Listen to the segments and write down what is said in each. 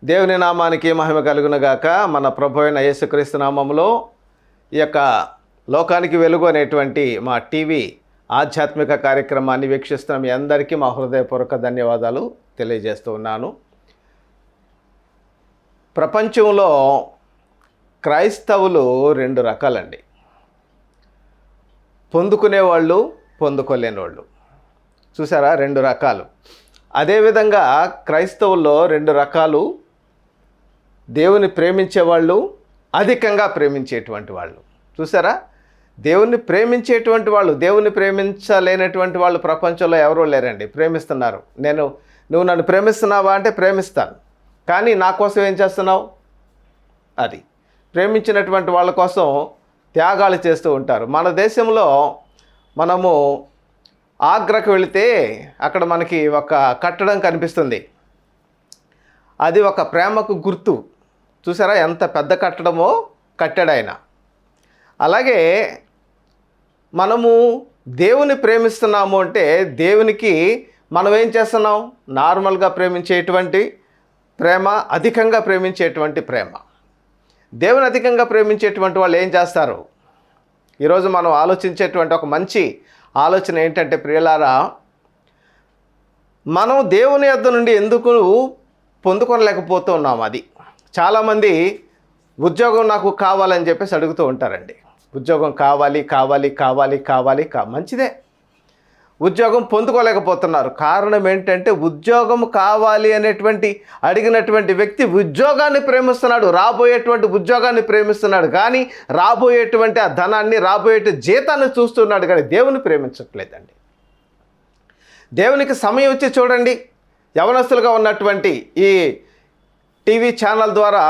దేవుని నామానికి మహిమ కలుగునుగాక. మన ప్రభు అయిన యేసుక్రీస్తు నామములో ఈ యొక్క లోకానికి వెలుగు అనేటువంటి మా టీవీ ఆధ్యాత్మిక కార్యక్రమాన్ని వీక్షిస్తున్న మీ అందరికీ మా హృదయపూర్వక ధన్యవాదాలు తెలియజేస్తూ ఉన్నాను. ప్రపంచంలో క్రైస్తవులు రెండు రకాలండి. పొందుకునేవాళ్ళు, పొందుకోలేని వాళ్ళు. చూసారా, రెండు రకాలు. అదేవిధంగా క్రైస్తవుల్లో రెండు రకాలు: దేవుని ప్రేమించేవాళ్ళు, అధికంగా ప్రేమించేటువంటి వాళ్ళు. చూసారా, దేవుని ప్రేమించేటువంటి వాళ్ళు, దేవుని ప్రేమించలేనటువంటి వాళ్ళు ప్రపంచంలో ఎవరూ లేరండి. ప్రేమిస్తున్నారు. నువ్వు నన్ను ప్రేమిస్తున్నావా అంటే ప్రేమిస్తాను, కానీ నా కోసం ఏం చేస్తున్నావు? అది ప్రేమించినటువంటి వాళ్ళ కోసం త్యాగాలు చేస్తూ ఉంటారు. మన దేశంలో మనము ఆగ్రాకు వెళితే అక్కడ మనకి ఒక కట్టడం కనిపిస్తుంది. అది ఒక ప్రేమకు గుర్తు. చూసారా, ఎంత పెద్ద కట్టడమో కట్టాడు ఆయన. అలాగే మనము దేవుని ప్రేమిస్తున్నాము అంటే దేవునికి మనం ఏం చేస్తున్నాం? నార్మల్గా ప్రేమించేటువంటి ప్రేమ, అధికంగా ప్రేమించేటువంటి ప్రేమ. దేవుని అధికంగా ప్రేమించేటువంటి వాళ్ళు ఏం చేస్తారు? ఈరోజు మనం ఆలోచించేటువంటి ఒక మంచి ఆలోచన ఏంటంటే, ప్రియులారా, మనం దేవుని యొద్ద నుండి ఎందుకు పొందుకోలేకపోతున్నాం? అది చాలామంది ఉద్యోగం నాకు కావాలని చెప్పేసి అడుగుతూ ఉంటారండి. ఉద్యోగం కావాలి కావాలి కావాలి కావాలి మంచిదే. ఉద్యోగం పొందుకోలేకపోతున్నారు. కారణం ఏంటంటే, ఉద్యోగం కావాలి అనేటువంటి అడిగినటువంటి వ్యక్తి ఉద్యోగాన్ని ప్రేమిస్తున్నాడు, రాబోయేటువంటి ఉద్యోగాన్ని ప్రేమిస్తున్నాడు, కానీ రాబోయేటువంటి ఆ ధనాన్ని, రాబోయే జీతాన్ని చూస్తున్నాడు, కానీ దేవుని ప్రేమించట్లేదండి. దేవునికి సమయం వచ్చి చూడండి. యవనస్తులుగా ఉన్నటువంటి ఈ టీవీ ఛానల్ ద్వారా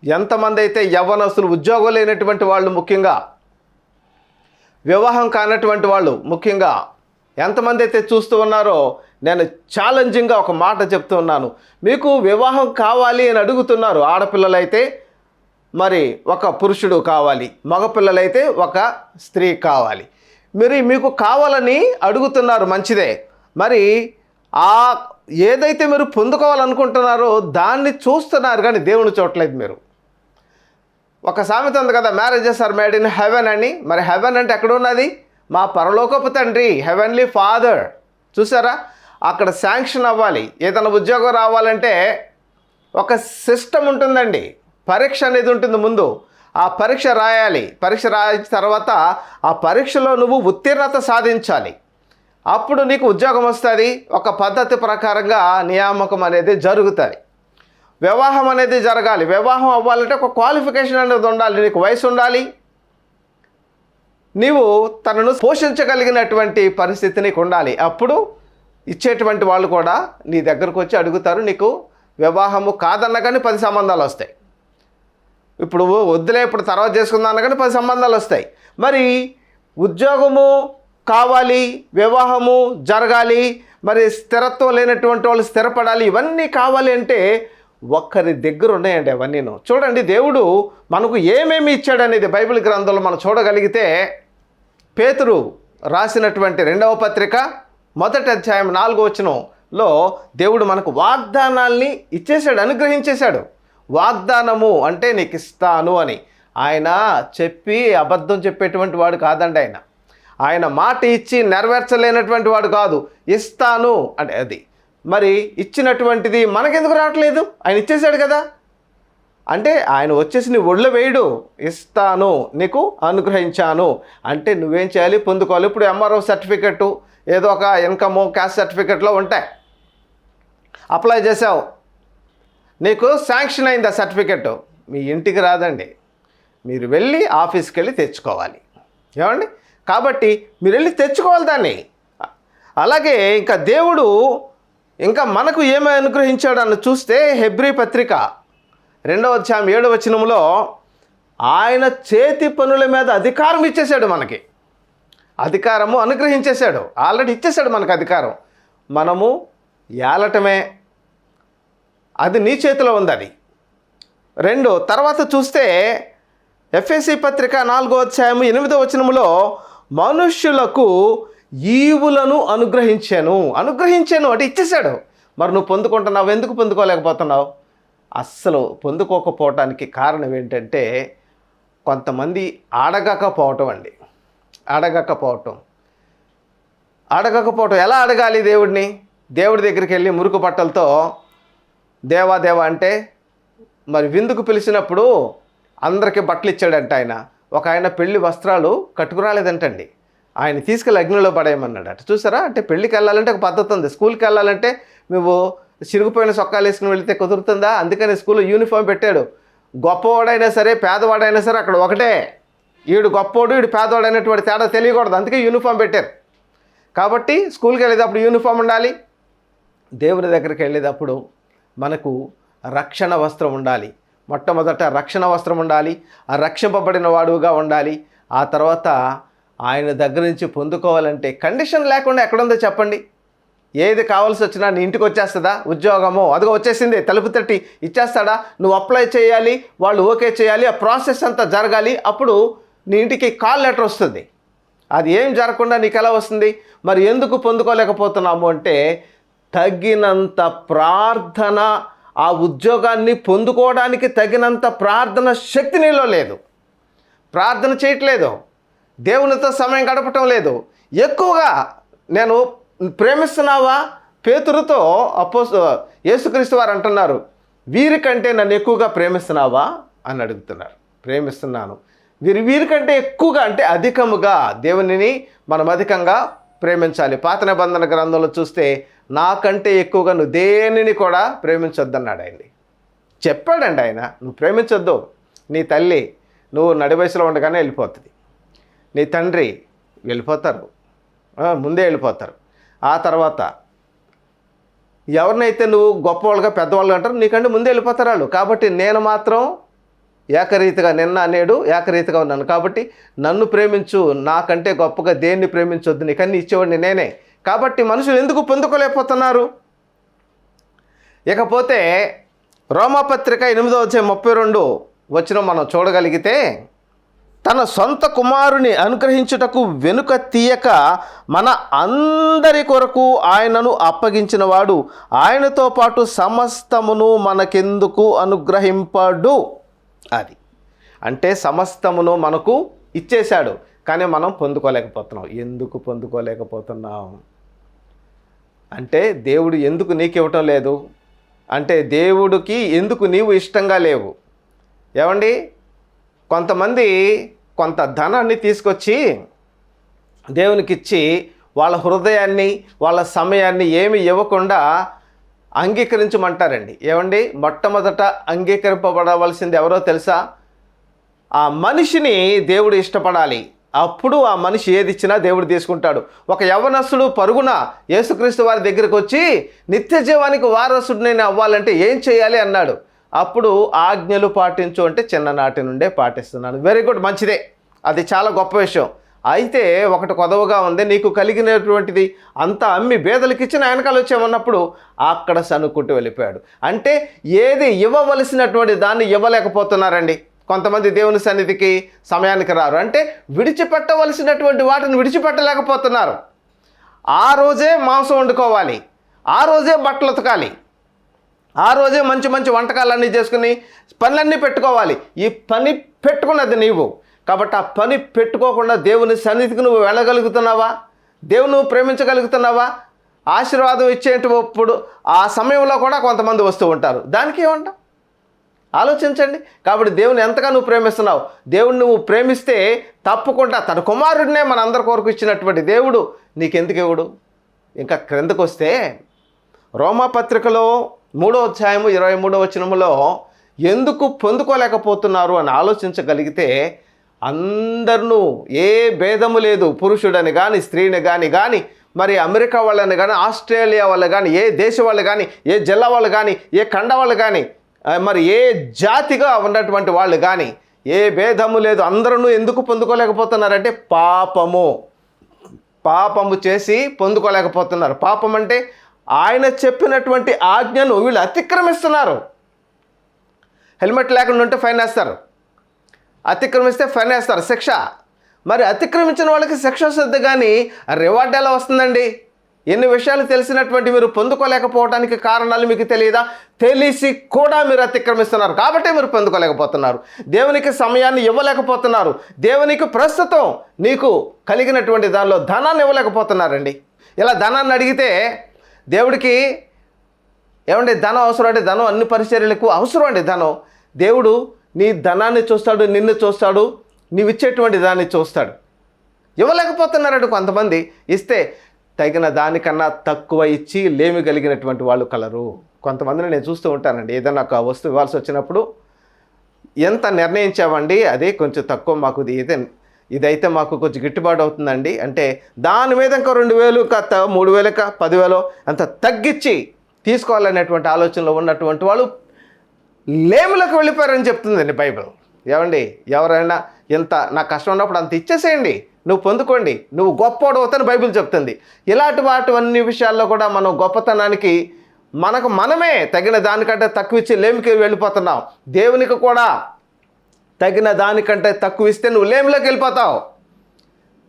ఎంతమంది అయితే యవ్వనస్తులు, ఉద్యోగం లేనటువంటి వాళ్ళు, ముఖ్యంగా వివాహం కానటువంటి వాళ్ళు ముఖ్యంగా ఎంతమంది అయితే చూస్తూ ఉన్నారో, నేను ఛాలెంజింగ్గా ఒక మాట చెప్తూ ఉన్నాను. మీకు వివాహం కావాలి అని అడుగుతున్నారు. ఆడపిల్లలైతే మరి ఒక పురుషుడు కావాలి, మగపిల్లలైతే ఒక స్త్రీ కావాలి. మీకు కావాలని అడుగుతున్నారు, మంచిదే. మరి ఏదైతే మీరు పొందుకోవాలనుకుంటున్నారో దాన్ని చూస్తున్నారు, కానీ దేవుని చూడట్లేదు మీరు. ఒక సామెత ఉంది కదా, marriages are made in heaven అని. మరి హెవెన్ అంటే ఎక్కడ ఉన్నది? మా పరలోకపు తండ్రి, హెవెన్లీ ఫాదర్. చూసారా, అక్కడ శాంక్షన్ అవ్వాలి. ఏదైనా ఉద్యోగం రావాలంటే ఒక సిస్టమ్ ఉంటుందండి. పరీక్ష అనేది ఉంటుంది ముందు. ఆ పరీక్ష రాయాలి. పరీక్ష రాసిన తర్వాత ఆ పరీక్షలో నువ్వు ఉత్తీర్ణత సాధించాలి. అప్పుడు నీకు ఉద్యోగం వస్తుంది. ఒక పద్ధతి ప్రకారంగా నియామకం అనేది జరుగుతుంది. వివాహం అనేది జరగాలి. వివాహం అవ్వాలంటే ఒక క్వాలిఫికేషన్ అనేది ఉండాలి. నీకు వయసు ఉండాలి. నీవు తనను పోషించగలిగినటువంటి పరిస్థితి నీకు ఉండాలి. అప్పుడు ఇచ్చేటువంటి వాళ్ళు కూడా నీ దగ్గరకు వచ్చి అడుగుతారు. నీకు వివాహము కాదన్నా కానీ 10 సంబంధాలు వస్తాయి. ఇప్పుడు వద్దులే, ఇప్పుడు తర్వాత చేసుకుందాం కానీ 10 సంబంధాలు వస్తాయి. మరి ఉద్యోగము కావాలి, వివాహము జరగాలి, మరి స్థిరత్వం లేనటువంటి వాళ్ళు స్థిరపడాలి, ఇవన్నీ కావాలి అంటే ఒక్కరి దగ్గర ఉన్నాయండి అవన్నీ. చూడండి, దేవుడు మనకు ఏమేమి ఇచ్చాడనేది బైబిల్ గ్రంథంలో మనం చూడగలిగితే, పేతురు రాసినటువంటి 2వ పత్రిక 1వ అధ్యాయం 4వ వచనంలో దేవుడు మనకు వాగ్దానాల్ని ఇచ్చేశాడు, అనుగ్రహించేశాడు. వాగ్దానము అంటే నీకు ఇస్తాను అని. ఆయన చెప్పి అబద్ధం చెప్పేటువంటి వాడు కాదండి. ఆయన మాట ఇచ్చి నెరవేర్చలేనటువంటి వాడు కాదు. ఇస్తాను అంటే అది. మరి ఇచ్చినటువంటిది మనకెందుకు రావట్లేదు? ఆయన ఇచ్చేశాడు కదా. అంటే ఆయన వచ్చేసి నీ ఒళ్ళో వేయడు. ఇస్తాను, నీకు అనుగ్రహించాను అంటే నువ్వేం చేయాలి? పొందుకోవాలి. ఇప్పుడు ఎంఆర్ఓ సర్టిఫికెట్, ఏదో ఒక ఇన్కమ్, క్యాస్ట్ సర్టిఫికెట్లో ఉంటాయి. అప్లై చేసావు, నీకు శాంక్షన్ అయింది ఆ సర్టిఫికెట్. మీ ఇంటికి రాదండి, మీరు వెళ్ళి ఆఫీస్కి వెళ్ళి తెచ్చుకోవాలి. ఏమండి? కాబట్టి మీరు వెళ్ళి తెచ్చుకోవాలి దాన్ని. అలాగే ఇంకా దేవుడు ఇంకా మనకు ఏమి అనుగ్రహించాడు అని చూస్తే, హెబ్రీ పత్రిక 2వ అధ్యాయం 7వ వచనంలో ఆయన చేతి పనుల మీద అధికారం ఇచ్చేశాడు. మనకి అధికారము అనుగ్రహించేశాడు. ఆల్రెడీ ఇచ్చేశాడు మనకు అధికారం. మనము ఏలటమే, అది నీ చేతిలో ఉంది. అది 2. తర్వాత చూస్తే ఎఫెసీ పత్రిక 4వ అధ్యాయం 8వ వచనంలో మనుష్యులకు ఈవులను అనుగ్రహించాను అంటే ఇచ్చేశాడు. మరి నువ్వు పొందుకుంటున్నావు, ఎందుకు పొందుకోలేకపోతున్నావు? అస్సలు పొందుకోకపోవటానికి కారణం ఏంటంటే కొంతమంది అడగకపోవటం అండి. అడగకపోవటం ఎలా అడగాలి దేవుడిని? దేవుడి దగ్గరికి వెళ్ళి మురుకు బట్టలతో దేవా అంటే మరి విందుకు పిలిచినప్పుడు అందరికీ బట్టలు ఇచ్చాడంట ఆయన. ఒక ఆయన పెళ్లి వస్త్రాలు కట్టుకురాలేదంటండి, ఆయన తీసుకెళ్ళి అగ్నిలో పడేయమన్నాడట. చూసారా? అంటే పెళ్ళికి వెళ్ళాలంటే ఒక పద్ధతి ఉంది. స్కూల్కి వెళ్ళాలంటే నువ్వు చిరిగిపోయిన సొక్కాలు వేసుకుని వెళితే కుదురుతుందా? అందుకని స్కూల్లో యూనిఫామ్ పెట్టాడు. గొప్పవాడైనా సరే పేదవాడైనా సరే అక్కడ ఒకటే. వీడు గొప్పవాడు వీడు పేదవాడు అనేటువంటి తేడా తెలియకూడదు, అందుకే యూనిఫామ్ పెట్టారు. కాబట్టి స్కూల్కి వెళ్ళేటప్పుడు యూనిఫామ్ ఉండాలి, దేవుని దగ్గరికి వెళ్ళేటప్పుడు మనకు రక్షణ వస్త్రం ఉండాలి. మొట్టమొదట రక్షణ వస్త్రం ఉండాలి, ఆ రక్షింపబడిన వాడుగా ఉండాలి. ఆ తర్వాత ఆయన దగ్గర నుంచి పొందుకోవాలంటే కండిషన్ లేకుండా ఎక్కడుందో చెప్పండి? ఏది కావాల్సి వచ్చినా నీ ఇంటికి వచ్చేస్తుందా? ఉద్యోగము అదిగో వచ్చేసింది, తలుపు తట్టి ఇచ్చేస్తాడా? నువ్వు అప్లై చేయాలి, వాళ్ళు ఓకే చేయాలి, ఆ ప్రాసెస్ అంతా జరగాలి, అప్పుడు నీ ఇంటికి కాల్ లెటర్ వస్తుంది. అది ఏం జరగకుండా నీకు ఎలా వస్తుంది? మరి ఎందుకు పొందుకోలేకపోతున్నాము అంటే తగినంత ప్రార్థన, ఆ ఉద్యోగాన్ని పొందుకోవడానికి తగినంత ప్రార్థన శక్తి నీలో లేదు. ప్రార్థన చేయట్లేదు, దేవునితో సమయం గడపటం లేదు. ఎక్కువగా నేను ప్రేమిస్తున్నావా? పేతురుతో యేసుక్రీస్తు వారు అంటున్నారు, వీరికంటే నన్ను ఎక్కువగా ప్రేమిస్తున్నావా అని అడుగుతున్నారు. ప్రేమిస్తున్నాను. వీరికంటే ఎక్కువగా అంటే అధికముగా దేవునిని మనం అధికంగా ప్రేమించాలి. పాత నిబంధన గ్రంథంలో చూస్తే నాకంటే ఎక్కువగా నువ్వు దేనిని కూడా ప్రేమించొద్దన్నాడు ఆయన. చెప్పాడండి ఆయన, నువ్వు ప్రేమించొద్దు. నీ తల్లి నువ్వు నడి వయసులో ఉండగానే వెళ్ళిపోతుంది, నీ తండ్రి వెళ్ళిపోతారు, ముందే వెళ్ళిపోతారు. ఆ తర్వాత ఎవరినైతే నువ్వు గొప్పవాళ్ళుగా పెద్దవాళ్ళు అంటారు నీకంటే ముందే వెళ్ళిపోతారు వాళ్ళు. కాబట్టి నేను మాత్రం ఏకరీతిగా నిన్న నేడు ఏకరీతిగా ఉన్నాను. కాబట్టి నన్ను ప్రేమించు, నాకంటే గొప్పగా దేన్ని ప్రేమించొద్దు, నీకన్నీ ఇచ్చేవాడిని నేనే. కాబట్టి మనుషులు ఎందుకు పొందుకోలేకపోతున్నారు? ఇకపోతే రోమాపత్రిక 8:32 మనం చూడగలిగితే, తన సొంత కుమారుని అనుగ్రహించుటకు వెనుక తీయక మన అందరి కొరకు ఆయనను అప్పగించిన వాడు ఆయనతో పాటు సమస్తమును మనకెందుకు అనుగ్రహింపడు? అది అంటే సమస్తమును మనకు ఇచ్చేశాడు, కానీ మనం పొందుకోలేకపోతున్నాం. ఎందుకు పొందుకోలేకపోతున్నాం అంటే దేవుడు ఎందుకు నీకు ఇవ్వటం లేదు అంటే దేవుడికి ఎందుకు నీవు ఇష్టంగా లేవు. ఏమండి, కొంతమంది కొంత ధనాన్ని తీసుకొచ్చి దేవునికిచ్చి వాళ్ళ హృదయాన్ని వాళ్ళ సమయాన్ని ఏమి ఇవ్వకుండా అంగీకరించమంటారండి. ఏమండి, మొట్టమొదట అంగీకరింపబడవలసింది ఎవరో తెలుసా? ఆ మనిషిని దేవుడు ఇష్టపడాలి, అప్పుడు ఆ మనిషి ఏది ఇచ్చినా దేవుడు తీసుకుంటాడు. ఒక యవ్వనస్తుడు పరుగున యేసుక్రీస్తు వారి దగ్గరికి వచ్చి నిత్య జీవానికి వారసుడు నేను అవ్వాలంటే ఏం చేయాలి అన్నాడు. అప్పుడు ఆజ్ఞలు పాటించు అంటే చిన్ననాటి నుండే పాటిస్తున్నాను. వెరీ గుడ్, మంచిదే, అది చాలా గొప్ప విషయం. అయితే ఒకటి కొదవగా ఉంది, నీకు కలిగినటువంటిది అంతా అమ్మి బేదలకిచ్చిన వెనకాల వచ్చామన్నప్పుడు అక్కడ సనుక్కుంటూ వెళ్ళిపోయాడు. అంటే ఏది ఇవ్వవలసినటువంటి దాన్ని ఇవ్వలేకపోతున్నారండి. కొంతమంది దేవుని సన్నిధికి సమయానికి రారు, అంటే విడిచిపెట్టవలసినటువంటి వాటిని విడిచిపెట్టలేకపోతున్నారు. ఆ రోజే మాంసం వండుకోవాలి, ఆ రోజే బట్టలు ఉతకాలి, ఆ రోజే మంచి మంచి వంటకాలన్నీ చేసుకుని పనులన్నీ పెట్టుకోవాలి. ఈ పని పెట్టుకున్నది నీవు. కాబట్టి ఆ పని పెట్టుకోకుండా దేవుని సన్నిధికి నువ్వు వెళ్ళగలుగుతున్నావా? దేవుని నువ్వు ప్రేమించగలుగుతున్నావా? ఆశీర్వాదం ఇచ్చేటప్పుడు ఆ సమయంలో కూడా కొంతమంది వస్తూ ఉంటారు, దానికి ఏమంటావు? ఆలోచించండి. కాబట్టి దేవుని ఎంతగా నువ్వు ప్రేమిస్తున్నావు? దేవుని నువ్వు ప్రేమిస్తే తప్పకుండా తన కుమారుడినే మన అందరి కొరకు ఇచ్చినటువంటి దేవుడు నీకెందుకు ఇవ్వడు? ఇంకా క్రిందకు వస్తే రోమాపత్రికలో 3:23 ఎందుకు పొందుకోలేకపోతున్నారు అని ఆలోచించగలిగితే అందరూ ఏ భేదము లేదు, పురుషుడని కానీ స్త్రీని కానీ మరి అమెరికా వాళ్ళని కానీ ఆస్ట్రేలియా వాళ్ళు కానీ ఏ దేశం వాళ్ళు కానీ ఏ జిల్లా వాళ్ళు కానీ ఏ ఖండ వాళ్ళు కానీ మరి ఏ జాతిగా ఉన్నటువంటి వాళ్ళు కానీ ఏ భేదము లేదు. అందరూ ఎందుకు పొందుకోలేకపోతున్నారంటే పాపము చేసి పొందుకోలేకపోతున్నారు. పాపం అంటే ఆయన చెప్పినటువంటి ఆజ్ఞను వీళ్ళు అతిక్రమిస్తున్నారు. హెల్మెట్ లేకుండా ఉంటే ఫైన్ వేస్తారు, అతిక్రమిస్తే ఫైన్ వేస్తారు, శిక్ష. మరి అతిక్రమించిన వాళ్ళకి శిక్ష వస్తుంది, కానీ రివార్డ్ ఎలా వస్తుందండి? ఎన్ని విషయాలు తెలిసినటువంటి మీరు పొందుకోలేకపోవడానికి కారణాలు మీకు తెలియదా? తెలిసి కూడా మీరు అతిక్రమిస్తున్నారు కాబట్టి మీరు పొందుకోలేకపోతున్నారు. దేవునికి సమయాన్ని ఇవ్వలేకపోతున్నారు. దేవునికి ప్రస్తుతం నీకు కలిగినటువంటి దానిలో ధనాన్ని ఇవ్వలేకపోతున్నారండి. ఇలా ధనాన్ని అడిగితే దేవుడికి ఏమండి ధనం అవసరం అంటే ధనం అన్ని పరిచర్యలకు అవసరం అండి. ధనం దేవుడు నీ ధనాన్ని చూస్తాడు, నిన్ను చూస్తాడు, నీవిచ్చేటువంటి దాన్ని చూస్తాడు. ఇవ్వలేకపోతున్నారండి కొంతమంది. ఇస్తే తగిన దానికన్నా తక్కువ ఇచ్చి లేమి కలిగినటువంటి వాళ్ళు కలరు. కొంతమందిని నేను చూస్తూ ఉంటానండి. ఏదైనా ఒక వస్తువు ఇవ్వాల్సి వచ్చినప్పుడు ఎంత నిర్ణయించామండి, అదే కొంచెం తక్కువ మాకు ఇదైతే మాకు కొంచెం గిట్టుబాటు అవుతుందండి అంటే దాని మీద ఇంకా 2,000 ఇంకా 3,000 ఇంకా 10,000 అంత తగ్గించి తీసుకోవాలనేటువంటి ఆలోచనలో ఉన్నటువంటి వాళ్ళు లేములకు వెళ్ళిపోయారని చెప్తుందండి బైబిల్. ఏమండి ఎవరైనా ఎంత నాకు కష్టం ఉన్నప్పుడు అంత ఇచ్చేసేయండి, నువ్వు పొందుకోండి, నువ్వు గొప్పవాడు అవుతాని బైబిల్ చెప్తుంది. ఇలాంటి అన్ని విషయాల్లో కూడా మనం గొప్పతనానికి మనమే తగిన దానికంటే తక్కువ ఇచ్చి లేమికి వెళ్ళిపోతున్నాం. దేవునికి కూడా తగిన దానికంటే తక్కువ ఇస్తే నువ్వు లేమిలోకి వెళ్ళిపోతావు.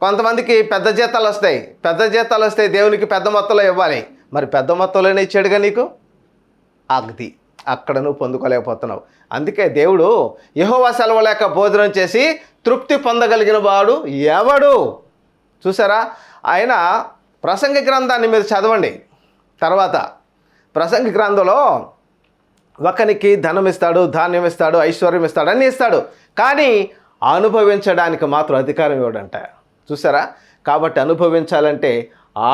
కొంతమందికి పెద్ద జీతాలు వస్తాయి, దేవునికి పెద్ద మొత్తంలో ఇవ్వాలి. మరి పెద్ద మొత్తంలోనే ఇచ్చాడుగా నీకు, అక్కడ నువ్వు పొందుకోలేకపోతున్నావు. అందుకే దేవుడు యెహోవా సెలవు లేక భోజనం చేసి తృప్తి పొందగలిగిన వాడు ఎవడు? చూసారా, ఆయన ప్రసంగి గ్రంథాన్ని మీరు చదవండి. తర్వాత ప్రసంగి గ్రంథంలో ఒకనికి ధనం ఇస్తాడు, ధాన్యం ఇస్తాడు, ఐశ్వర్యం ఇస్తాడు, అన్నీ ఇస్తాడు, కానీ అనుభవించడానికి మాత్రం అధికారం ఇవ్వడంట. చూసారా, కాబట్టి అనుభవించాలంటే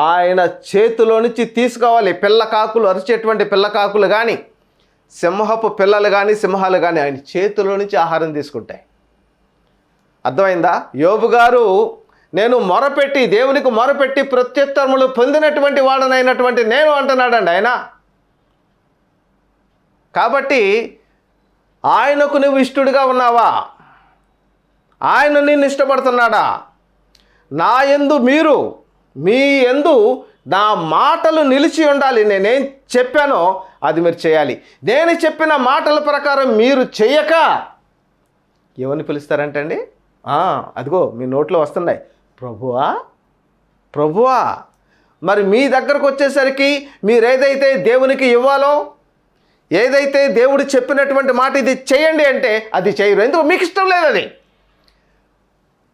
ఆయన చేతిలో నుంచి తీసుకోవాలి. పిల్లకాకులు అరిచేటువంటి పిల్లకాకులు కానీ, సింహపు పిల్లలు కానీ, సింహాలు కానీ ఆయన చేతిలో నుంచి ఆహారం తీసుకుంటాయి. అర్థమైందా? యోబు గారు నేను దేవునికి మొరపెట్టి ప్రత్యుత్తరములు పొందినటువంటి వాడనైనటువంటి నేను అంటున్నాడండి ఆయన. కాబట్టి ఆయనకు నువ్వు ఇష్టడుగా ఉన్నావా? ఆయన నిన్ను ఇష్టపడుతున్నాడా? మీ యందు నా మాటలు నిలిచి ఉండాలి. నేనేం చెప్పానో అది మీరు చేయాలి. నేను చెప్పిన మాటల ప్రకారం మీరు చెయ్యక ఎవరిని పిలుస్తారంటండి? అదిగో మీ నోట్లో వస్తున్నాయి, ప్రభువా. మరి మీ దగ్గరకు వచ్చేసరికి మీరు ఏదైతే దేవునికి ఇవ్వాలో, ఏదైతే దేవుడు చెప్పినటువంటి మాట ఇది చేయండి అంటే అది చేయరు. ఎందుకు? మీకు ఇష్టం లేదు అది.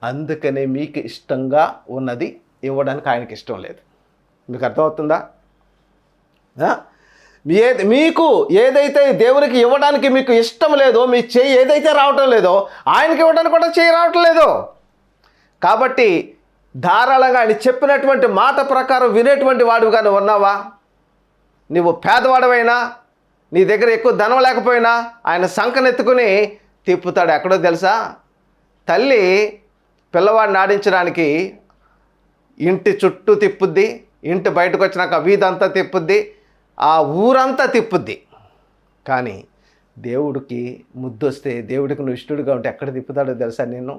అందుకనే మీకు ఇష్టంగా ఉన్నది ఇవ్వడానికి ఆయనకి ఇష్టం లేదు. మీకు అర్థమవుతుందా? మీకు ఏదైతే దేవునికి ఇవ్వడానికి మీకు ఇష్టం లేదో, మీ చేయి ఏదైతే రావటం లేదో ఆయనకి ఇవ్వడానికి కూడా చేయి రావటం లేదు. కాబట్టి ధారాళంగా ఆయన చెప్పినటువంటి మాట ప్రకారం వినేటువంటి వాడుగా నువ్వు ఉన్నావా? నువ్వు పేదవాడవైనా, నీ దగ్గర ఎక్కువ ధనం లేకపోయినా ఆయన సంకనెత్తుకుని తిప్పుతాడు. ఎక్కడో తెలుసా? తల్లి పిల్లవాడిని ఆడించడానికి ఇంటి చుట్టూ తిప్పుద్ది, ఇంటి బయటకు వచ్చినాక వీధంతా తిప్పుద్ది, ఆ ఊరంతా తిప్పుద్ది. కానీ దేవుడికి ముద్దొస్తే, దేవుడికి నువ్వు ఇష్టడుగా ఉంటే ఎక్కడ తిప్పుతాడో తెలుసా? నేను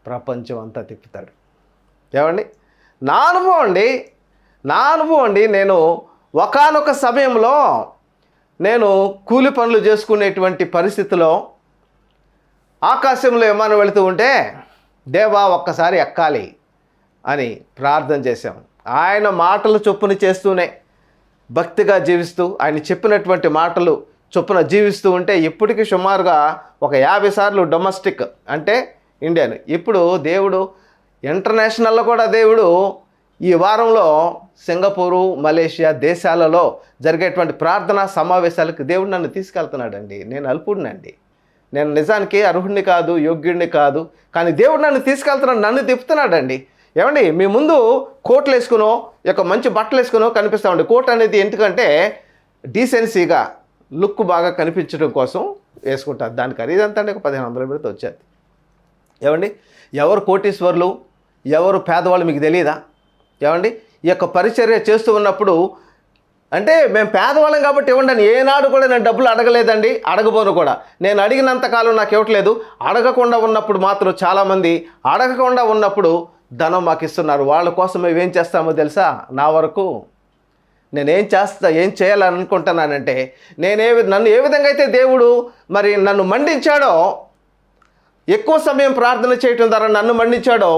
ప్రపంచం అంతా తిప్పుతాడు. ఏమండి, నా అనుభవం అండి. నేను ఒకానొక సమయంలో నేను కూలి పనులు చేసుకునేటువంటి పరిస్థితిలో ఆకాశంలో విమానం వెళుతూ ఉంటే, దేవా ఒక్కసారి ఎక్కాలి అని ప్రార్థన చేశాం. ఆయన మాటలు చొప్పున చేస్తూనే భక్తిగా జీవిస్తూ, ఆయన చెప్పినటువంటి మాటలు చొప్పున జీవిస్తూ ఉంటే ఇప్పటికీ సుమారుగా ఒక 50 సార్లు డొమెస్టిక్ అంటే ఇండియన్. ఇప్పుడు దేవుడు ఇంటర్నేషనల్లో కూడా దేవుడు ఈ వారంలో సింగపూరు, మలేషియా దేశాలలో జరిగేటువంటి ప్రార్థనా సమావేశాలకు దేవుడు నన్ను తీసుకెళ్తున్నాడండి. నేను అల్పుడినండి, నేను నిజానికి అర్హుడిని కాదు, యోగ్యుడిని కాదు, కానీ దేవుడు నన్ను తీసుకెళ్తున్నాడు, నన్ను తిప్పుతున్నాడండి. ఏమండి, మీ ముందు కోట్లు వేసుకునో, మంచి బట్టలు వేసుకునో కనిపిస్తామండి. కోట్ అనేది ఎందుకంటే డీసెన్సీగా లుక్ బాగా కనిపించడం కోసం వేసుకుంటారు. దాని ఖరీదంతా ఒక 1,500 పెడితే వచ్చేది. ఏమండి, ఎవరు కోటీశ్వర్లు, ఎవరు పేదవాళ్ళు మీకు తెలియదా? ఏమండి, ఈ యొక్క పరిచర్య చేస్తూ ఉన్నప్పుడు అంటే మేము పేదవాళ్ళం కాబట్టి ఇవ్వండి, ఏనాడు కూడా నేను డబ్బులు అడగలేదండి, అడగబోను కూడా. నేను అడిగినంతకాలం నాకు ఇవ్వట్లేదు. అడగకుండా ఉన్నప్పుడు మాత్రం చాలామంది అడగకుండా ఉన్నప్పుడు ధనం మాకు ఇస్తున్నారు. వాళ్ళ కోసం మేము ఏం చేస్తామో తెలుసా? నా వరకు ఏం చేయాలని అనుకుంటున్నానంటే, నన్ను ఏ విధంగా అయితే దేవుడు మరి నన్ను మండించాడో ఎక్కువ సమయం ప్రార్థన చేయటం ద్వారా నన్ను మన్నించాడో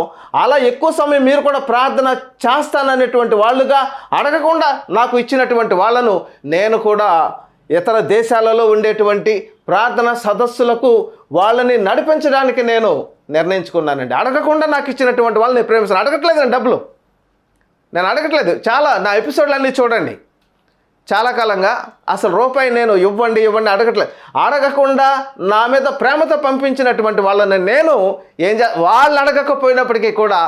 అలా ఎక్కువ సమయం మీరు కూడా ప్రార్థన చేస్తాననేటువంటి వాళ్ళుగా అడగకుండా నాకు ఇచ్చినటువంటి వాళ్ళను నేను కూడా ఇతర దేశాలలో ఉండేటువంటి ప్రార్థన సదస్సులకు వాళ్ళని నడిపించడానికి నేను నిర్ణయించుకున్నానండి. అడగకుండా నాకు ఇచ్చినటువంటి వాళ్ళని నేను ప్రేమిస్తాను. అడగట్లేదండి డబ్బులు, నేను అడగట్లేదు. చాలా నా ఎపిసోడ్లన్నీ చూడండి, చాలా కాలంగా అసలు రూపాయి నేను ఇవ్వండి అడగట్లేదు. అడగకుండా నా మీద ప్రేమతో పంపించినటువంటి వాళ్ళని నేను వాళ్ళు అడగకపోయినప్పటికీ కూడా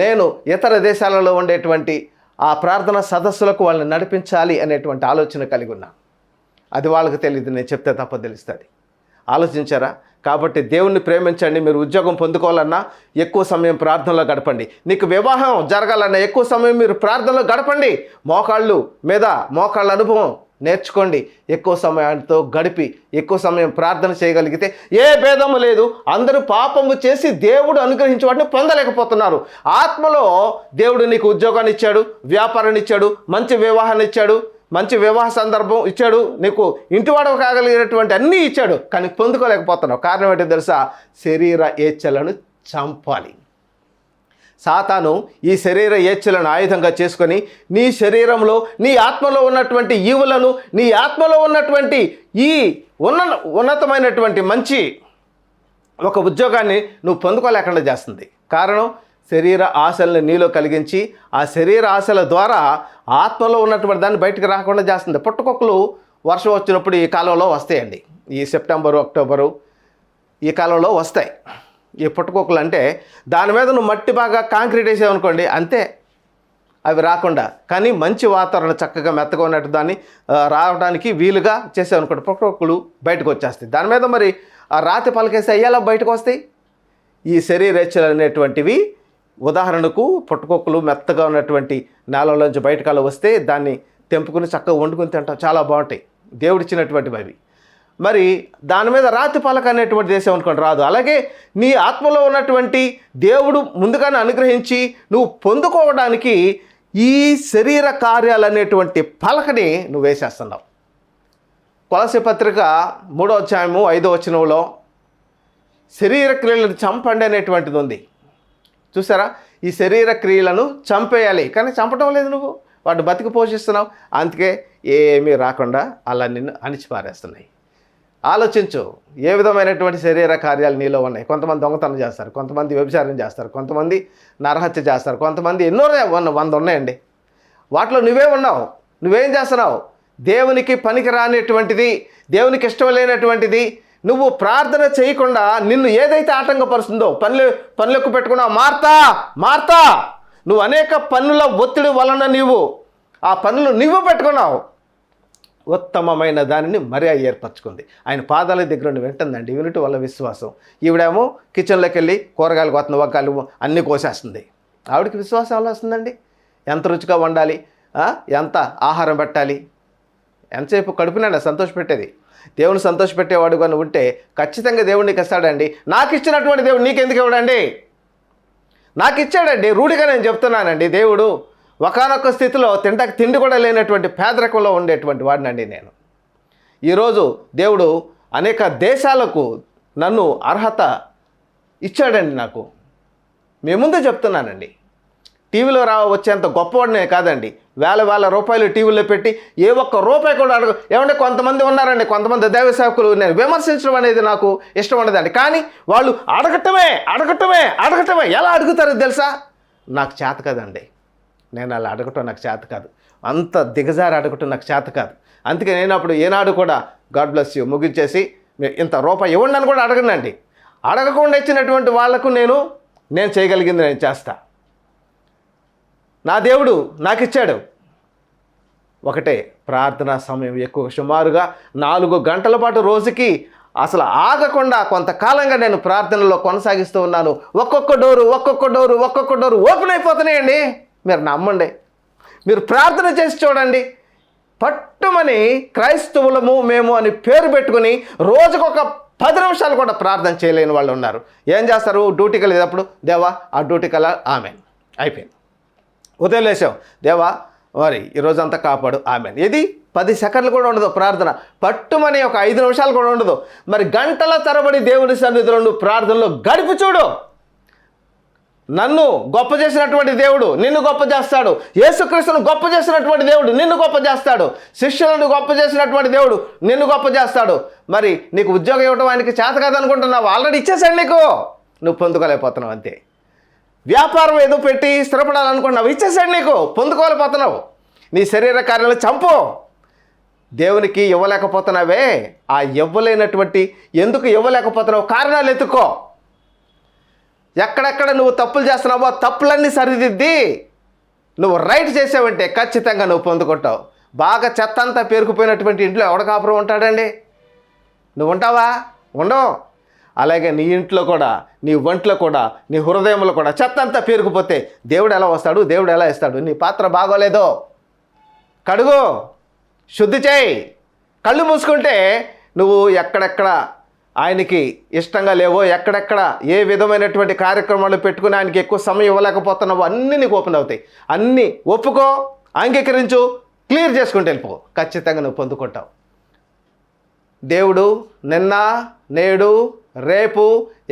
నేను ఇతర దేశాలలో ఉండేటువంటి ఆ ప్రార్థన సదస్సులకు వాళ్ళని నడిపించాలి అనేటువంటి ఆలోచన కలిగి ఉన్నా. అది వాళ్ళకి తెలియదు, నేను చెప్తే తప్ప తెలుస్తుంది. ఆలోచించారా? కాబట్టి దేవుణ్ణి ప్రేమించండి. మీరు ఉద్యోగం పొందుకోవాలన్నా ఎక్కువ సమయం ప్రార్థనలో గడపండి. నీకు వివాహం జరగాలన్నా ఎక్కువ సమయం మీరు ప్రార్థనలో గడపండి. మోకాళ్ళ అనుభవం నేర్చుకోండి. ఎక్కువ సమయంతో గడిపి ఎక్కువ సమయం ప్రార్థన చేయగలిగితే ఏ భేదము లేదు. అందరూ పాపము చేసి దేవుడు అనుగ్రహించి వాటిని పొందలేకపోతున్నారు. ఆత్మలో దేవుడు నీకు ఉద్యోగాన్ని ఇచ్చాడు, వ్యాపారాన్ని ఇచ్చాడు, మంచి వివాహాన్ని ఇచ్చాడు, మంచి వివాహ సందర్భం ఇచ్చాడు, నీకు ఇంటివాడవ కాగలిగినటువంటి అన్నీ ఇచ్చాడు, కానీ పొందుకోలేకపోతున్నావు. కారణం ఏంటో తెలుసా? శరీర ఏచ్ఛలను చంపాలి. సాతాను ఈ శరీర ఏచ్ఛలను ఆయుధంగా చేసుకొని నీ శరీరంలో నీ ఆత్మలో ఉన్నటువంటి ఈవులను, నీ ఆత్మలో ఉన్నటువంటి ఈ ఉన్నతమైనటువంటి మంచి ఒక ఉద్యోగాన్ని నువ్వు పొందుకోలేకుండా చేస్తుంది. కారణం శరీర ఆశలను నీలో కలిగించి ఆ శరీర ఆశల ద్వారా ఆత్మలో ఉన్నటువంటి దాన్ని బయటకు రాకుండా చేస్తుంది. పుట్టకొక్కలు వర్షం వచ్చినప్పుడు ఈ కాలంలో వస్తాయండి. ఈ సెప్టెంబరు, అక్టోబరు ఈ కాలంలో వస్తాయి ఈ పుట్టకొక్కలు. అంటే దాని మీద నువ్వు మట్టి బాగా కాంక్రీట్ వేసావనుకోండి, అంతే, అవి రాకుండా. కానీ మంచి వాతావరణం చక్కగా మెత్తగా ఉన్నట్టు దాన్ని రావడానికి వీలుగా చేసావనుకోండి, పుట్టకొక్కలు బయటకు వచ్చేస్తాయి. దాని మీద మరి ఆ రాతి పలకేసి అయ్యేలా బయటకు వస్తాయి. ఈ శరీరేచ్ఛలు అనేటువంటివి ఉదాహరణకు పుట్టకొక్కలు మెత్తగా ఉన్నటువంటి నేలలోంచి బయటకాల వస్తే దాన్ని తెంపుకుని చక్కగా వండుకుని తింటాం, చాలా బాగుంటాయి, దేవుడిచ్చినటువంటివి అవి. మరి దాని మీద రాతి పలక అనేటువంటి దేశం అనుకోండి, రాదు. అలాగే నీ ఆత్మలో ఉన్నటువంటి దేవుడు ముందుగానే అనుగ్రహించి నువ్వు పొందుకోవడానికి ఈ శరీర కార్యాలు అనేటువంటి పలకని నువ్వు వేసేస్తున్నావు. కొలస్సీ పత్రిక 3వ అధ్యాయము 5వ వచనంలో శరీర క్రియలను చంపండి అనేటువంటిది ఉంది. చూసారా? ఈ శరీర క్రియలను చంపేయాలి, కానీ చంపడం లేదు. నువ్వు వాటిని బతికి పోషిస్తున్నావు, అందుకే ఏమీ రాకుండా అలా నిన్ను అణిచిపారేస్తున్నాయి. ఆలోచించు, ఏ విధమైనటువంటి శరీర కార్యాలు నీలో ఉన్నాయి. కొంతమంది దొంగతనం చేస్తారు, కొంతమంది వ్యభిచారం చేస్తారు, కొంతమంది నరహత్య చేస్తారు, కొంతమంది ఎన్నో 100 ఉన్నాయండి. వాటిలో నువ్వే ఉన్నావు. నువ్వేం చేస్తున్నావు? దేవునికి పనికి రానిటువంటిది, దేవునికి ఇష్టం లేనటువంటిది నువ్వు ప్రార్థన చేయకుండా నిన్ను ఏదైతే ఆటంకపరుస్తుందో పనులకు పెట్టుకున్నావు. మార్తా నువ్వు అనేక పనుల ఒత్తిడి వలన నీవు ఆ పనులు నువ్వు పెట్టుకున్నావు. ఉత్తమమైన దానిని మరియ ఏర్పరచుకుంది. ఆయన పాదాల దగ్గర వింటుందండి, వినుట వల్ల విశ్వాసం. ఈవిడేమో కిచెన్లోకి వెళ్ళి కూరగాయలు కొత్త వగ్గాలు అన్నీ కోసేస్తుంది. ఆవిడకి విశ్వాసం ఎలా వస్తుందండి? ఎంత రుచిగా వండాలి, ఎంత ఆహారం పెట్టాలి, ఎంతసేపు కడుపునండి సంతోషపెట్టేది. దేవుని సంతోషపెట్టేవాడు కానీ ఉంటే ఖచ్చితంగా దేవుడు నీకు ఇస్తాడండి. నాకు ఇచ్చినటువంటి దేవుడు నీకెందుకు ఇవ్వడండి? నాకు ఇచ్చాడండి. రూఢిగా నేను చెప్తున్నానండి. దేవుడు ఒకానొక స్థితిలో తిండి కూడా లేనటువంటి పేదరికంలో ఉండేటువంటి వాడినండి నేను. ఈరోజు దేవుడు అనేక దేశాలకు నన్ను అర్హత ఇచ్చాడండి. నాకు మీ ముందే చెప్తున్నానండి. టీవీలో వచ్చేంత గొప్పవాడినే కాదండి. వేల రూపాయలు టీవీలో పెట్టి ఏ ఒక్క రూపాయి కూడా అడగ. ఏమంటే కొంతమంది ఉన్నారండి, కొంతమంది దైవ సేవకులు, నేను విమర్శించడం అనేది నాకు ఇష్టం ఉండదండి. కానీ వాళ్ళు అడగటమే ఎలా అడుగుతారో తెలుసా? నాకు చేత కదండి. నేను అలా అడగటం నాకు చేత కాదు. అంత దిగజారి అడగటం నాకు చేత కాదు. అందుకే నేను అప్పుడు ఏనాడు కూడా గాడ్ బ్లెస్ యూ ముగించేసి ఇంత రూపాయి ఇవ్వండి అని కూడా అడగనండి. అడగకుండా ఇచ్చినటువంటి వాళ్లకు నేను చేయగలిగింది నేను చేస్తా. నా దేవుడు నాకు ఇచ్చాడు. ఒకటే ప్రార్థనా సమయం ఎక్కువ, సుమారుగా 4 గంటల పాటు రోజుకి అసలు ఆగకుండా కొంతకాలంగా నేను ప్రార్థనలో కొనసాగిస్తూ ఉన్నాను. ఒక్కొక్క డోరు ఓపెన్ అయిపోతున్నాయండి. మీరు నమ్మండి, మీరు ప్రార్థన చేసి చూడండి. పట్టుమని క్రైస్తవులము మేము అని పేరు పెట్టుకుని రోజుకొక 10 నిమిషాలు కూడా ప్రార్థన చేయలేని వాళ్ళు ఉన్నారు. ఏం చేస్తారు? డ్యూటీకి వెళ్ళేటప్పుడు, దేవా ఆ డ్యూటీకి వెళ్ళా, ఆమెన్, అయిపోయింది. ఉదయం లేచావు, దేవా మరి ఈరోజంతా కాపాడు, ఆమెన్. ఇది 10 సెకండ్లు కూడా ఉండదు ప్రార్థన. పట్టుమని ఒక 5 నిమిషాలు కూడా ఉండదు. మరి గంటల తరబడి దేవుని సన్నిధిలో నువ్వు ప్రార్థనలో గడిపి చూడు. నన్ను గొప్ప చేసినటువంటి దేవుడు నిన్ను గొప్ప చేస్తాడు. యేసుక్రీస్తును గొప్ప చేసినటువంటి దేవుడు నిన్ను గొప్ప చేస్తాడు. శిష్యులను గొప్ప చేసినటువంటి దేవుడు నిన్ను గొప్ప చేస్తాడు. మరి నీకు ఉద్యోగం ఇవ్వడం ఆయనకి చేత కాదనుకుంటున్నావు, ఆల్రెడీ ఇచ్చేసాడు నీకు, నువ్వు పొందుకోలేకపోతున్నావు అంతే. వ్యాపారం ఏదో పెట్టి స్థిరపడాలనుకుంటున్నావు, ఇచ్చేసాడు నీకు, పొందుకోలేకపోతున్నావు. నీ శరీర కార్యాలు చంపు. దేవునికి ఇవ్వలేకపోతున్నావే, ఆ ఇవ్వలేనటువంటి ఎందుకు ఇవ్వలేకపోతున్నావు కారణాలు ఎత్తుకో. ఎక్కడెక్కడ నువ్వు తప్పులు చేస్తున్నావో ఆ తప్పులన్నీ సరిదిద్ది నువ్వు రైట్ చేసావంటే ఖచ్చితంగా నువ్వు పొందుకుంటావు. బాగా చెత్త అంతా పేరుకుపోయినటువంటి ఇంట్లో ఎవడ కాపురం ఉంటాడండి? నువ్వు ఉంటావా? ఉండవు. అలాగే నీ ఇంట్లో కూడా, నీ ఒంట్లో కూడా, నీ హృదయంలో కూడా చెత్త అంతా పేరుకుపోతే దేవుడు ఎలా వస్తాడు? దేవుడు ఎలా ఇస్తాడు? నీ పాత్ర బాగోలేదో కడుగు, శుద్ధి చేయి. కళ్ళు మూసుకుంటే నువ్వు ఎక్కడెక్కడ ఆయనకి ఇష్టంగా లేవో, ఎక్కడెక్కడ ఏ విధమైనటువంటి కార్యక్రమాలు పెట్టుకుని ఆయనకి ఎక్కువ సమయం ఇవ్వలేకపోతున్నావో అన్నీ నీకు ఓపెన్ అవుతాయి. అన్నీ ఒప్పుకో, అంగీకరించు, క్లియర్ చేసుకుంటూ వెళ్ళిపో. ఖచ్చితంగా నువ్వు పొందుకుంటావు. దేవుడు నిన్న, నేడు, రేపు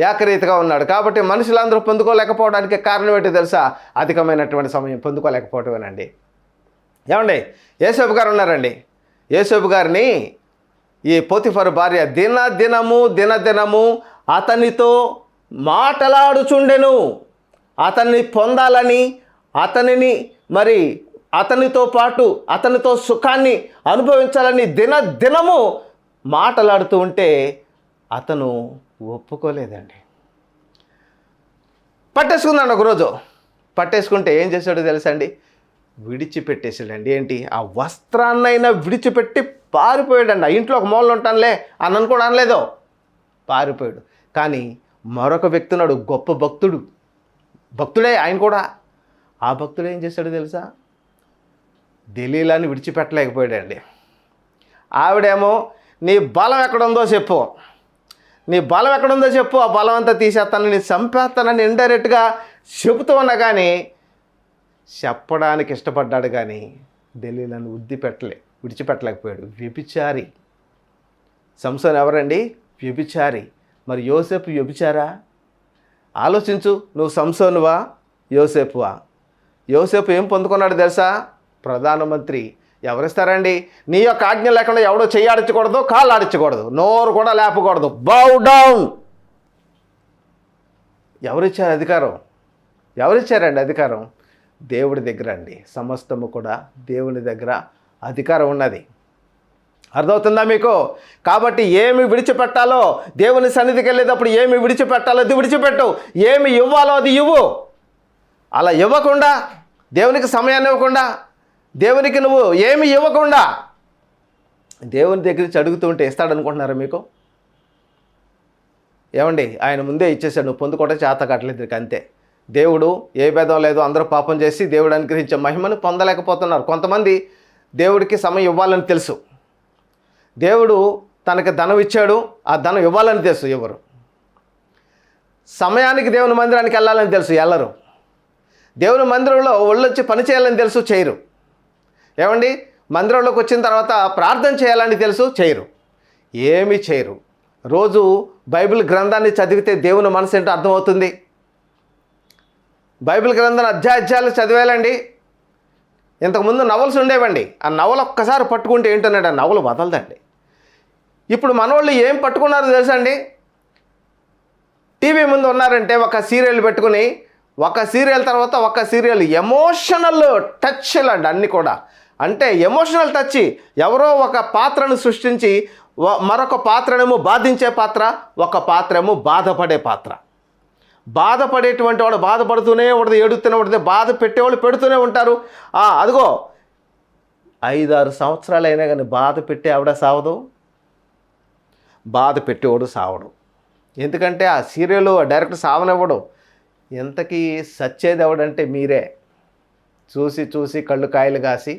ఏకరీతిగా ఉన్నాడు. కాబట్టి మనుషులందరూ పొందుకోలేకపోవడానికి కారణం ఏంటో తెలుసా? అధికమైనటువంటి సమయం పొందుకోలేకపోవటమేనండి. ఏమండి, యోసేపు గారు ఉన్నారండి. యోసేపు గారిని ఈ పోతిఫరు భార్య దినదినము అతనితో మాటలాడుచుండెను. అతన్ని పొందాలని, అతనిని మరి అతనితో పాటు అతనితో సుఖాన్ని అనుభవించాలని దినము మాటలాడుతూ ఉంటే అతను ఒప్పుకోలేదండి. పట్టేసుకున్నాడు ఒకరోజు. పట్టేసుకుంటే ఏం చేశాడో తెలుసా అండి? విడిచిపెట్టేసాడండి. ఏంటి? ఆ వస్త్రాన్నైనా విడిచిపెట్టి పారిపోయాడండి. ఆ ఇంట్లో ఒక మూలలో ఉంటానులే అని అనుకోవడం అనలేదో, పారిపోయాడు. కానీ మరొక వ్యక్తి ఉన్నాడు, గొప్ప భక్తుడే ఆయన కూడా. ఆ భక్తుడు ఏం చేశాడో తెలుసా? దెలీలాని విడిచిపెట్టలేకపోయాడండి. ఆవిడేమో నీ బలం ఎక్కడుందో చెప్పు, నీ బలం ఎక్కడుందో చెప్పు, ఆ బలం అంతా తీసేస్తాను, నీ చంపేస్తానని ఇండైరెక్ట్గా చెబుతూ ఉన్నా కానీ చెప్పడానికి ఇష్టపడ్డాడు. కానీ దెలీలాను విడిచిపెట్టలేకపోయాడు. వ్యభిచారి. సంసోను ఎవరండి? వ్యభిచారి. మరి యోసేపు వ్యభిచారా? ఆలోచించు. నువ్వు సంసోనువా, యోసేపువా? యోసేపు ఏం పొందుకున్నాడు తెలుసా? ప్రధానమంత్రి. ఎవరిస్తారండి? నీ యొక్క ఆజ్ఞ లేకుండా ఎవడో చెయ్యి ఆడించకూడదు, కాళ్ళు ఆడించకూడదు, నోరు కూడా లేపకూడదు. బౌ డౌన్. ఎవరిచ్చారు అధికారం? ఎవరిచ్చారండి అధికారం? దేవుడి దగ్గర అండి. సమస్తము కూడా దేవుని దగ్గర అధికారం ఉన్నది. అర్థమవుతుందా మీకు? కాబట్టి ఏమి విడిచిపెట్టాలో, దేవుని సన్నిధికి వెళ్ళేటప్పుడు ఏమి విడిచిపెట్టాలో అది విడిచిపెట్టు, ఏమి ఇవ్వాలో అది ఇవ్వు. అలా ఇవ్వకుండా, దేవునికి సమయాన్ని ఇవ్వకుండా, దేవునికి నువ్వు ఏమి ఇవ్వకుండా దేవుని దగ్గర నుంచి అడుగుతూ ఉంటే ఇస్తాడనుకుంటున్నారా మీకు? ఏమండి, ఆయన ముందే ఇచ్చేసాడు, నువ్వు పొందుకోవడం చేత కట్టలేదు అంతే. దేవుడు ఏ భేదం లేదు, అందరూ పాపం చేసి దేవుడు అనుగ్రహించే మహిమను పొందలేకపోతున్నారు. కొంతమంది దేవుడికి సమయం ఇవ్వాలని తెలుసు, దేవుడు తనకి ధనం ఇచ్చాడు, ఆ ధనం ఇవ్వాలని తెలుసు, ఎవరు సమయానికి దేవుని మందిరానికి వెళ్ళాలని తెలుసు, వెళ్ళరు. దేవుని మందిరంలో ఒళ్ళొచ్చి పని చేయాలని తెలుసు, చేయరు. ఏమండి, మందిరంలోకి వచ్చిన తర్వాత ప్రార్థన చేయాలని తెలుసు, చేయరు. ఏమీ చేయరు. రోజు బైబిల్ గ్రంథాన్ని చదివితే దేవుని మనసు ఏంటో అర్థమవుతుంది. బైబిల్ గ్రంథాన్ని అధ్యాయాలు చదివేయాలండి. ఇంతకుముందు నవల్స్ ఉండేవండి. ఆ నవల ఒక్కసారి పట్టుకుంటే ఏంటన్నాడు, ఆ నవలు వదలదండి. ఇప్పుడు మనోళ్ళు ఏం పట్టుకున్నారో తెలుసా అండి? టీవీ ముందు ఉన్నారంటే ఒక సీరియల్ పెట్టుకుని, ఒక సీరియల్ తర్వాత ఒక సీరియల్, ఎమోషనల్ టచ్లు అండి అన్నీ కూడా. అంటే ఎమోషనల్ టచ్. ఎవరో ఒక పాత్రను సృష్టించి మరొక పాత్రనేమో బాధించే పాత్ర, ఒక పాత్రేమో బాధపడే పాత్ర. బాధపడేటువంటి వాడు బాధపడుతూనే ఉండదు, ఏడుతూనే ఉంటుంది. బాధ పెట్టేవాళ్ళు పెడుతూనే ఉంటారు. అదిగో 5-6 సంవత్సరాలు అయినా కానీ బాధ పెట్టే ఆవిడ సావదు, బాధ పెట్టేవాడు సావడు. ఎందుకంటే ఆ సీరియల్ డైరెక్ట్ సావనివ్వడు. ఎంతకీ సచ్చేది ఎవడంటే మీరే. చూసి చూసి కళ్ళు కాయలు కాసి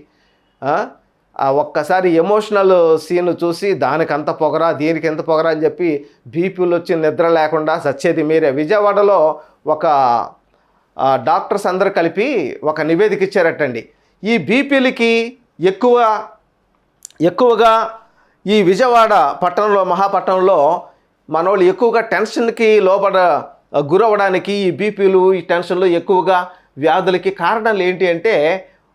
ఒక్కసారి ఎమోషనల్ సీన్ చూసి దానికి అంత పొగరా, దీనికి ఎంత పొగరా అని చెప్పి బీపీలు వచ్చి నిద్ర లేకుండా సచ్చేది మీరే. విజయవాడలో ఒక డాక్టర్స్ అందరూ కలిపి ఒక నివేదిక ఇచ్చారటండి. ఈ బీపీలకి ఎక్కువ ఎక్కువగా ఈ విజయవాడ పట్టణంలో, మహాపట్టణంలో మనోళ్ళు ఎక్కువగా టెన్షన్కి గురవ్వడానికి, ఈ బీపీలు, ఈ టెన్షన్లు, ఎక్కువగా వ్యాధులకి కారణాలు ఏంటి అంటే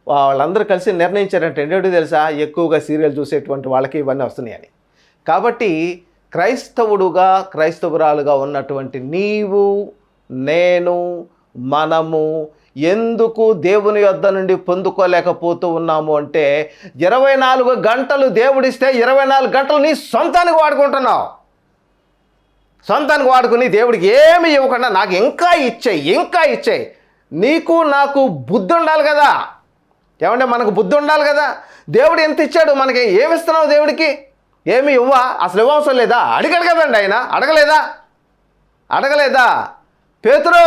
వాళ్ళందరూ కలిసి నిర్ణయించారంటే ఏంటో తెలుసా, ఎక్కువగా సీరియల్ చూసేటువంటి వాళ్ళకి ఇవన్నీ వస్తున్నాయని. కాబట్టి క్రైస్తవుడుగా, క్రైస్తవురాలుగా ఉన్నటువంటి నీవు, నేను, మనము ఎందుకు దేవుని యొద్ద నుండి పొందుకోలేకపోతూ ఉన్నాము అంటే 24 గంటలు దేవుడిస్తే 24 గంటలు నీ సొంతానికి వాడుకుంటున్నావు. సొంతానికి వాడుకుని దేవుడికి ఏమి ఇవ్వకుండా నాకు ఇంకా ఇచ్చేయి. నీకు నాకు బుద్ధి ఉండాలి కదా. ఏమంటే మనకు బుద్ధి ఉండాలి కదా. దేవుడు ఎంత ఇచ్చాడు, మనకి ఏమి ఇస్తున్నావు దేవుడికి? ఏమి ఇవ్వా? అసలు ఇవ్వవసరం లేదా? అడిగాడు కదండి ఆయన. అడగలేదా? పేతురు,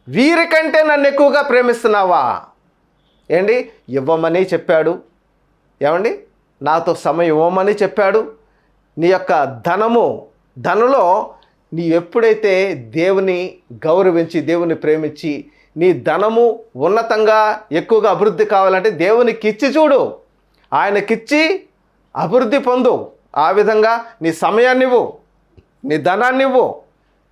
వీరికంటే నన్ను ఎక్కువగా ప్రేమిస్తున్నావా? ఏంటి ఇవ్వమని చెప్పాడు. ఏమండి నాతో సమయం ఇవ్వమని చెప్పాడు. నీ యొక్క ధనంలో నీ ఎప్పుడైతే దేవుని గౌరవించి, దేవుని ప్రేమించి, నీ ధనము ఉన్నతంగా ఎక్కువగా అభివృద్ధి కావాలంటే దేవునికి ఇచ్చి చూడు, ఆయనకిచ్చి అభివృద్ధి పొందు. ఆ విధంగా నీ సమయాన్ని ఇవ్వు, నీ ధనాన్ని ఇవ్వు.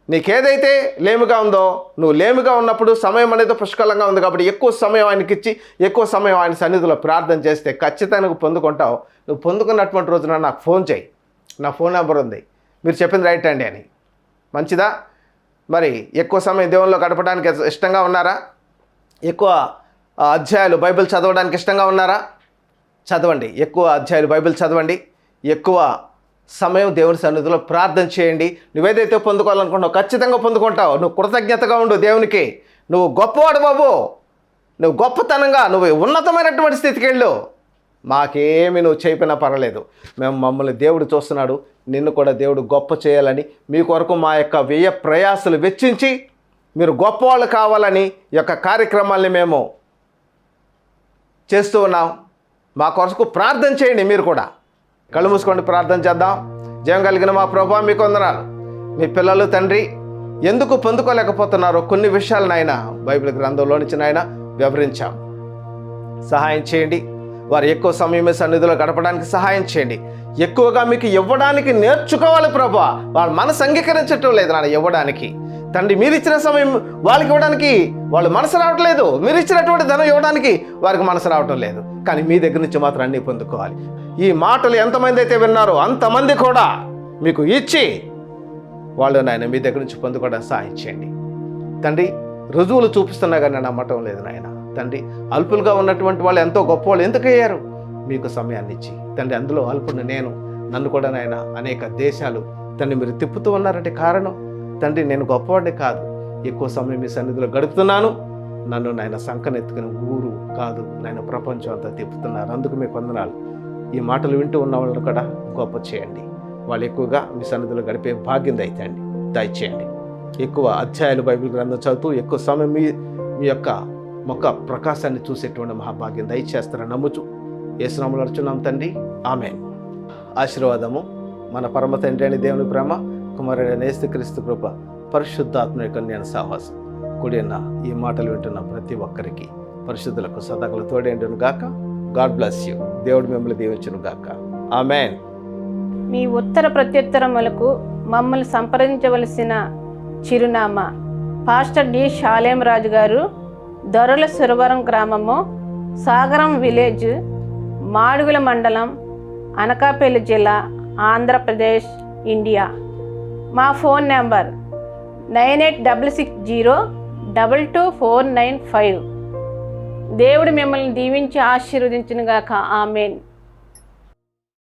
నీకేదైతే లేమిగా ఉందో, నువ్వు లేమిగా ఉన్నప్పుడు సమయం అనేది పుష్కలంగా ఉంది కాబట్టి ఎక్కువ సమయం ఆయనకిచ్చి, ఎక్కువ సమయం ఆయన సన్నిధిలో ప్రార్థన చేస్తే ఖచ్చితంగా పొందుకుంటావు. నువ్వు పొందుకున్నటువంటి రోజున నాకు ఫోన్ చేయి, నా ఫోన్ నెంబర్ ఉంది, మీరు చెప్పింది రైట్ అండి అని. మంచిదా? మరి ఎక్కువ సమయం దేవునిలో గడపడానికి ఇష్టంగా ఉన్నారా? ఎక్కువ అధ్యాయాలు బైబిల్ చదవడానికి ఇష్టంగా ఉన్నారా? చదవండి, ఎక్కువ అధ్యాయాలు బైబిల్ చదవండి, ఎక్కువ సమయం దేవుని సన్నిధిలో ప్రార్థన చేయండి. నువ్వేదైతే పొందుకోవాలనుకుంటున్నావు ఖచ్చితంగా పొందుకుంటావు. నువ్వు కృతజ్ఞతగా ఉండు దేవునికి. నువ్వు గొప్పవాడు బాబు, నువ్వు గొప్పతనంగా, నువ్వు ఉన్నతమైనటువంటి స్థితికి వెళ్ళు. మాకేమి నువ్వు చేయకపోయినా పర్వాలేదు, మమ్మల్ని దేవుడు చూస్తున్నాడు, నిన్ను కూడా దేవుడు గొప్ప చేయాలని, మీ కొరకు మా యొక్క వ్యయ ప్రయాసలు వెచ్చించి మీరు గొప్పవాళ్ళు కావాలని ఈ యొక్క కార్యక్రమాల్ని మేము చేస్తూ ఉన్నాం. మా కొరకు ప్రార్థన చేయండి. మీరు కూడా కళ్ళు మూసుకోండి, ప్రార్థన చేద్దాం. జయం కలిగిన మా ప్రభువా, మీకు వందనాలు. మీ పిల్లలు తండ్రి ఎందుకు పొందుకోలేకపోతున్నారో కొన్ని విషయాలను ఆయన బైబిల్ గ్రంథంలో నుంచి ఆయన వివరించాం. సహాయం చేయండి. వారు ఎక్కువ సమయమే సన్నిధిలో గడపడానికి సహాయం చేయండి. ఎక్కువగా మీకు ఇవ్వడానికి నేర్చుకోవాలి ప్రభువా. వాళ్ళ మనసు అంగీకరించటం లేదు నాన్న ఇవ్వడానికి. తండ్రి మీరు ఇచ్చిన సమయం వాళ్ళకి ఇవ్వడానికి వాళ్ళు మనసు రావట్లేదు. మీరు ఇచ్చినటువంటి ధనం ఇవ్వడానికి వారికి మనసు రావటం లేదు. కానీ మీ దగ్గర నుంచి మాత్రం అన్నీ పొందుకోవాలి. ఈ మాటలు ఎంతమంది అయితే విన్నారో అంతమంది కూడా మీకు ఇచ్చి వాళ్ళు నాయన మీ దగ్గర నుంచి పొందుకోవడానికి సహాయం చేయండి తండ్రి. రుజువులు చూపిస్తున్నా కానీ నమ్మటం లేదు నాయన తండ్రి. అల్పులుగా ఉన్నటువంటి వాళ్ళు ఎంతో గొప్పవాళ్ళు ఎందుకు అయ్యారు? మీకు సమయాన్ని ఇచ్చి తండ్రి. అందులో అల్పుని నేను, నన్ను కూడా నాయన అనేక దేశాలు తండ్రి మీరు తిప్పుతూ ఉన్నారంటే కారణం తండ్రి నేను గొప్పవాడిని కాదు, ఎక్కువ సమయం మీ సన్నిధిలో గడుపుతున్నాను. నన్ను నాయన సంకనెత్తుకుని ఊరు కాదు నాయన ప్రపంచం అంతా తిప్పుతున్నారు. అందుకు మీకు వందనాలు. ఈ మాటలు వింటూ ఉన్న వాళ్ళని కూడా గొప్ప చేయండి. వాళ్ళు ఎక్కువగా మీ సన్నిధిలో గడిపే భాగ్యం దయచేయండి. ఎక్కువ అధ్యాయాలు బైబిల్ గ్రంథం చదువుతూ ఎక్కువ సమయం మీ యొక్క మొక్క ప్రకాశాన్ని చూసేటువంటి మహాభాగ్యం దయచేస్తారని నమ్ముచు యేసు నామములో అర్చున్నాం తండ్రి, ఆమేన్. ఆశీర్వాదము మన పరమ తండ్రి అని దేవుని ప్రేమ, కుమారుడైన యేసుక్రీస్తు కృప, పరిశుద్ధాత్మ యొక్క కన్యా సహవాసం కూడిన ఈ మాటలు వింటున్న ప్రతి ఒక్కరికి పరిశుద్ధులకు సదాకులు తోడేండును గాక. God bless you. దేవుడు మిమ్మల్ని దీవించును గాక. ఆమేన్. మీ ఉత్తర ప్రత్యుత్తరములకు మమ్మల్ని సంప్రదించవలసిన చిరునామా పాస్టర్ డి షాలేం రాజు గారు, దొరల సురవరం గ్రామము, సాగరం విలేజ్, మాడుగుల మండలం, అనకాపల్లి జిల్లా, ఆంధ్రప్రదేశ్, ఇండియా. మా ఫోన్ నెంబర్ 9866022495. దేవుడు మిమ్మల్ని దీవించి ఆశీర్వదించునుగాక. ఆమేన్.